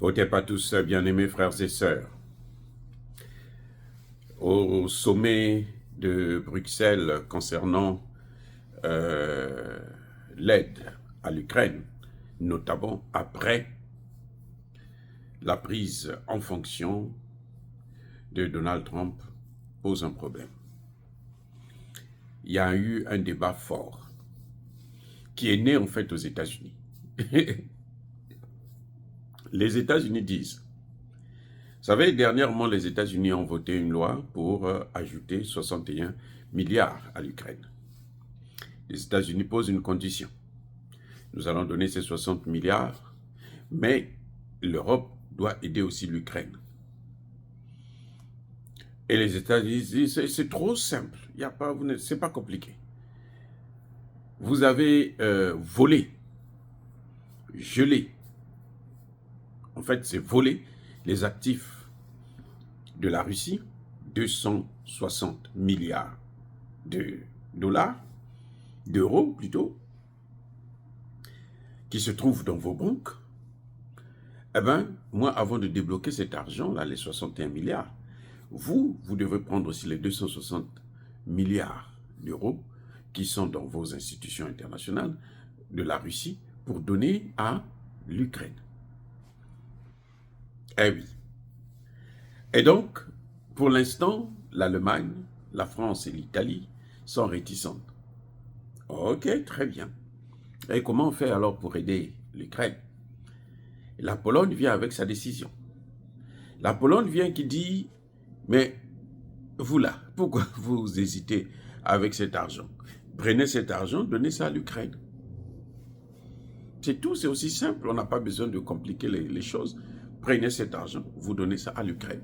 Otep à tous, bien-aimés frères et sœurs. Au sommet de Bruxelles concernant euh, l'aide à l'Ukraine, notamment après la prise en fonction de Donald Trump, pose un problème. Il y a eu un débat fort qui est né en fait aux États-Unis. Les États-Unis disent, vous savez, dernièrement, les États-Unis ont voté une loi pour ajouter 61 milliards à l'Ukraine. Les États-Unis posent une condition. Nous allons donner ces 60 milliards, mais l'Europe doit aider aussi l'Ukraine. Et les États-Unis disent, c'est trop simple, c'est pas compliqué. Vous avez volé, gelé, en fait c'est voler les actifs de la Russie, 260 milliards de dollars, d'euros plutôt, qui se trouvent dans vos banques. Eh bien, moi, avant de débloquer cet argent-là, les 61 milliards, vous devez prendre aussi les 260 milliards d'euros qui sont dans vos institutions internationales de la Russie pour donner à l'Ukraine. Eh oui. Et donc, pour l'instant, l'Allemagne, la France et l'Italie sont réticentes. Ok, très bien. Et comment on fait alors pour aider l'Ukraine? La Pologne vient avec sa décision. La Pologne vient qui dit, mais vous là, pourquoi vous hésitez avec cet argent? Prenez cet argent, donnez ça à l'Ukraine. C'est tout, c'est aussi simple, on n'a pas besoin de compliquer les choses. Prenez cet argent, vous donnez ça à l'Ukraine.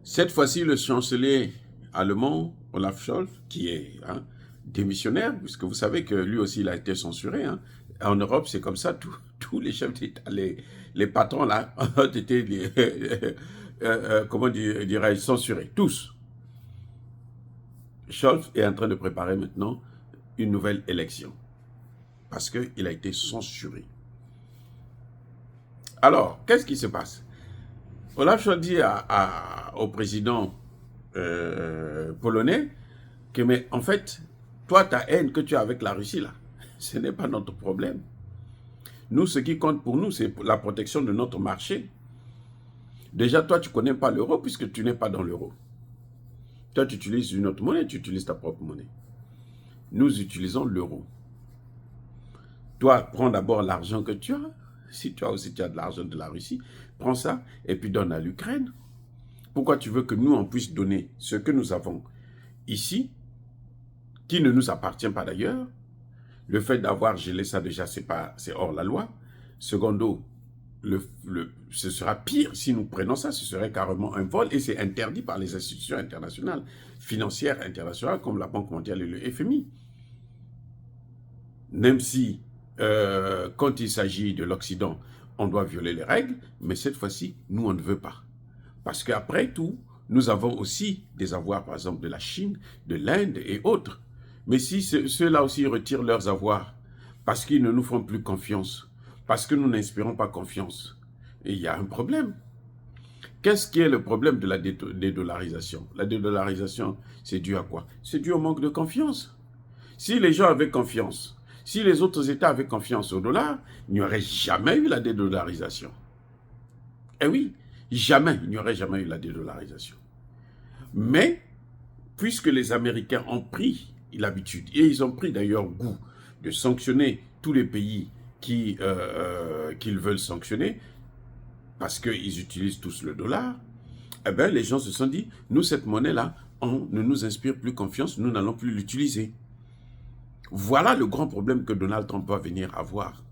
Cette fois-ci, le chancelier allemand, Olaf Scholz, qui est démissionnaire, puisque vous savez que lui aussi, il a été censuré. En Europe, c'est comme ça, tous les chefs d'État, les patrons là, ont été, comment dirais-je, censurés, tous. Scholz est en train de préparer maintenant une nouvelle élection, parce qu'il a été censuré. Alors, qu'est-ce qui se passe? Olaf Scholz dit au président polonais que, mais en fait, toi, ta haine que tu as avec la Russie, là, ce n'est pas notre problème. Nous, ce qui compte pour nous, c'est la protection de notre marché. Déjà, toi, tu ne connais pas l'euro puisque tu n'es pas dans l'euro. Toi, tu utilises une autre monnaie, tu utilises ta propre monnaie. Nous utilisons l'euro. Toi, prends d'abord l'argent que tu as. Si tu as aussi de l'argent de la Russie, prends ça et puis donne à l'Ukraine. Pourquoi tu veux que nous, on puisse donner ce que nous avons ici, qui ne nous appartient pas d'ailleurs? Le fait d'avoir gelé ça déjà, c'est hors la loi. Secondo, ce sera pire si nous prenons ça, ce serait carrément un vol et c'est interdit par les institutions internationales, financières internationales comme la Banque mondiale et le FMI. Même si, quand il s'agit de l'Occident, on doit violer les règles, mais cette fois-ci, nous, on ne veut pas. Parce qu'après tout, nous avons aussi des avoirs, par exemple, de la Chine, de l'Inde et autres. Mais si ceux-là aussi retirent leurs avoirs, parce qu'ils ne nous font plus confiance, parce que nous n'inspirons pas confiance, il y a un problème. Qu'est-ce qui est le problème de la dédollarisation? La dédollarisation, c'est dû à quoi? C'est dû au manque de confiance. Si les gens avaient confiance, si les autres États avaient confiance au dollar, il n'y aurait jamais eu la dédollarisation. Eh oui, jamais, il n'y aurait jamais eu la dédollarisation. Mais, puisque les Américains ont pris l'habitude, et ils ont pris d'ailleurs goût de sanctionner tous les pays qu'ils veulent sanctionner, parce qu'ils utilisent tous le dollar, eh bien les gens se sont dit, nous cette monnaie-là, on ne nous inspire plus confiance, nous n'allons plus l'utiliser. Voilà le grand problème que Donald Trump va venir avoir.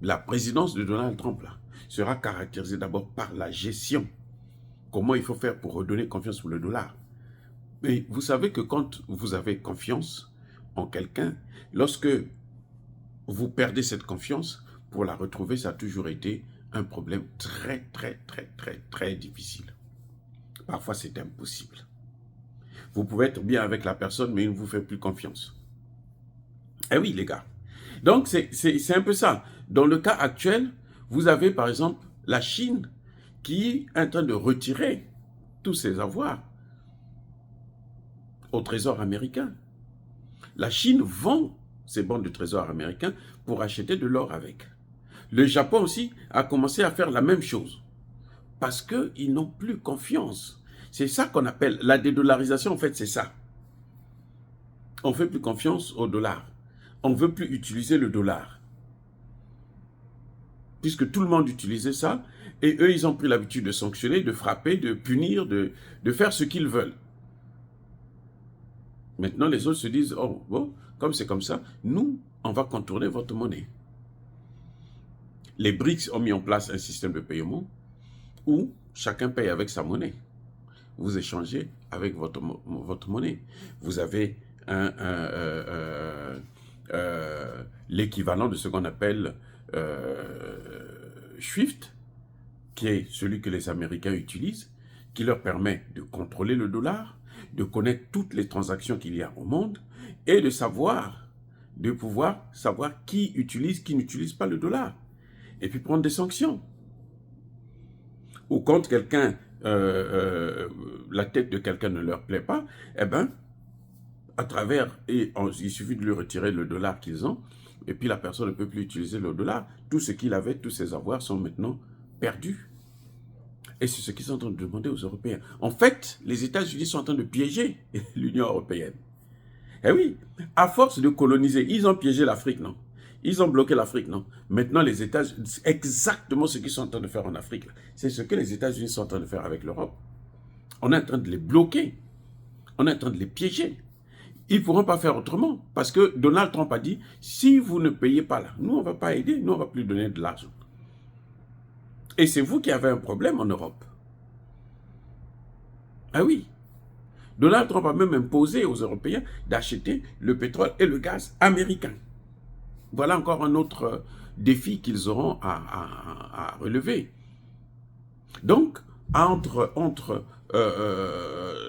La présidence de Donald Trump là, sera caractérisée d'abord par la gestion. Comment il faut faire pour redonner confiance pour le dollar. Mais vous savez que quand vous avez confiance en quelqu'un, lorsque vous perdez cette confiance, pour la retrouver, ça a toujours été un problème très, très, très, très, très difficile. Parfois, c'est impossible. Vous pouvez être bien avec la personne, mais il ne vous fait plus confiance. Eh oui, les gars. Donc, c'est un peu ça. Dans le cas actuel, vous avez par exemple la Chine qui est en train de retirer tous ses avoirs au Trésor américain. La Chine vend ses bons de trésor américains pour acheter de l'or avec. Le Japon aussi a commencé à faire la même chose parce qu'ils n'ont plus confiance. C'est ça qu'on appelle la dédollarisation, en fait, c'est ça. On ne fait plus confiance au dollar. On ne veut plus utiliser le dollar. Puisque tout le monde utilisait ça, et eux, ils ont pris l'habitude de sanctionner, de frapper, de punir, de faire ce qu'ils veulent. Maintenant, les autres se disent, oh, bon, comme c'est comme ça, nous, on va contourner votre monnaie. Les BRICS ont mis en place un système de paiement où chacun paye avec sa monnaie. Vous échangez avec votre monnaie. Vous avez l'équivalent de ce qu'on appelle SWIFT, qui est celui que les Américains utilisent, qui leur permet de contrôler le dollar, de connaître toutes les transactions qu'il y a au monde et de pouvoir savoir qui utilise, qui n'utilise pas le dollar. Et puis prendre des sanctions. Ou quand quelqu'un, la tête de quelqu'un ne leur plaît pas, eh bien, à travers, il suffit de lui retirer le dollar qu'ils ont, et puis la personne ne peut plus utiliser le dollar. Tout ce qu'il avait, tous ses avoirs sont maintenant perdus. Et c'est ce qu'ils sont en train de demander aux Européens. En fait, les États-Unis sont en train de piéger l'Union européenne. Eh oui, à force de coloniser, ils ont piégé l'Afrique, non? Ils ont bloqué l'Afrique, non? Maintenant, les États-Unis, exactement ce qu'ils sont en train de faire en Afrique, c'est ce que les États-Unis sont en train de faire avec l'Europe. On est en train de les bloquer. On est en train de les piéger. Ils ne pourront pas faire autrement. Parce que Donald Trump a dit, si vous ne payez pas là, nous, on ne va pas aider, nous, on ne va plus donner de l'argent. Et c'est vous qui avez un problème en Europe. Ah oui. Donald Trump a même imposé aux Européens d'acheter le pétrole et le gaz américain. Voilà encore un autre défi qu'ils auront à relever. Donc, entre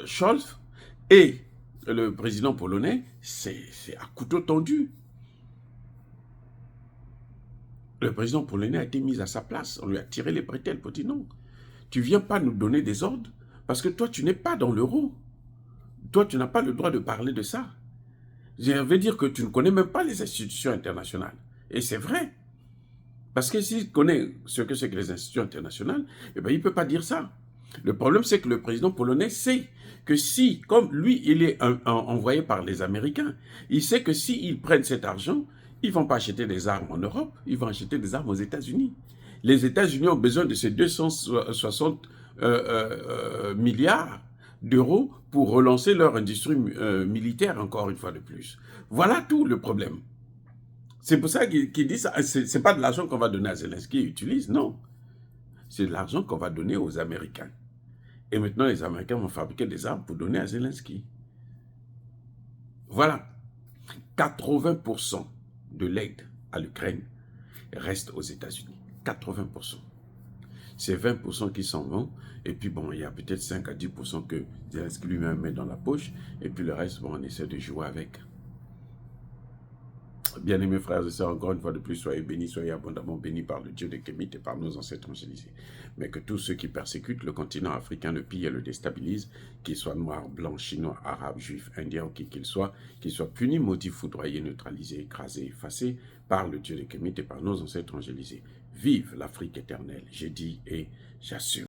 Scholz et le président polonais, c'est à couteau tendu. Le président polonais a été mis à sa place. On lui a tiré les bretelles pour dire non. Tu ne viens pas nous donner des ordres parce que toi, tu n'es pas dans l'euro. Toi, tu n'as pas le droit de parler de ça. Je veux dire que tu ne connais même pas les institutions internationales. Et c'est vrai. Parce que s'il connaît ce que c'est que les institutions internationales, eh bien, il ne peut pas dire ça. Le problème, c'est que le président polonais sait que si, comme lui, il est envoyé par les Américains, il sait que s'ils prennent cet argent, ils ne vont pas acheter des armes en Europe, ils vont acheter des armes aux États-Unis. Les États-Unis ont besoin de ces 260 milliards d'euros pour relancer leur industrie militaire, encore une fois de plus. Voilà tout le problème. C'est pour ça qu'il dit ça. Ce n'est pas de l'argent qu'on va donner à Zelensky, il utilise, non. C'est de l'argent qu'on va donner aux Américains. Et maintenant, les Américains vont fabriquer des armes pour donner à Zelensky. Voilà. 80% de l'aide à l'Ukraine reste aux États-Unis. 80%. C'est 20% qui s'en vont. Et puis bon, il y a peut-être 5 à 10% que Zelensky lui-même met dans la poche. Et puis le reste, bon, on essaie de jouer avec. Bien-aimés frères et sœurs, encore une fois de plus, soyez bénis, soyez abondamment bénis par le Dieu des Kémites et par nos ancêtres angélisés. Mais que tous ceux qui persécutent le continent africain le pillent et le déstabilisent, qu'ils soient noirs, blancs, chinois, arabes, juifs, indiens ou qui qu'ils soient punis, maudits, foudroyés, neutralisés, écrasés, effacés par le Dieu des Kémites et par nos ancêtres angélisés. Vive l'Afrique éternelle, j'ai dit et j'assume.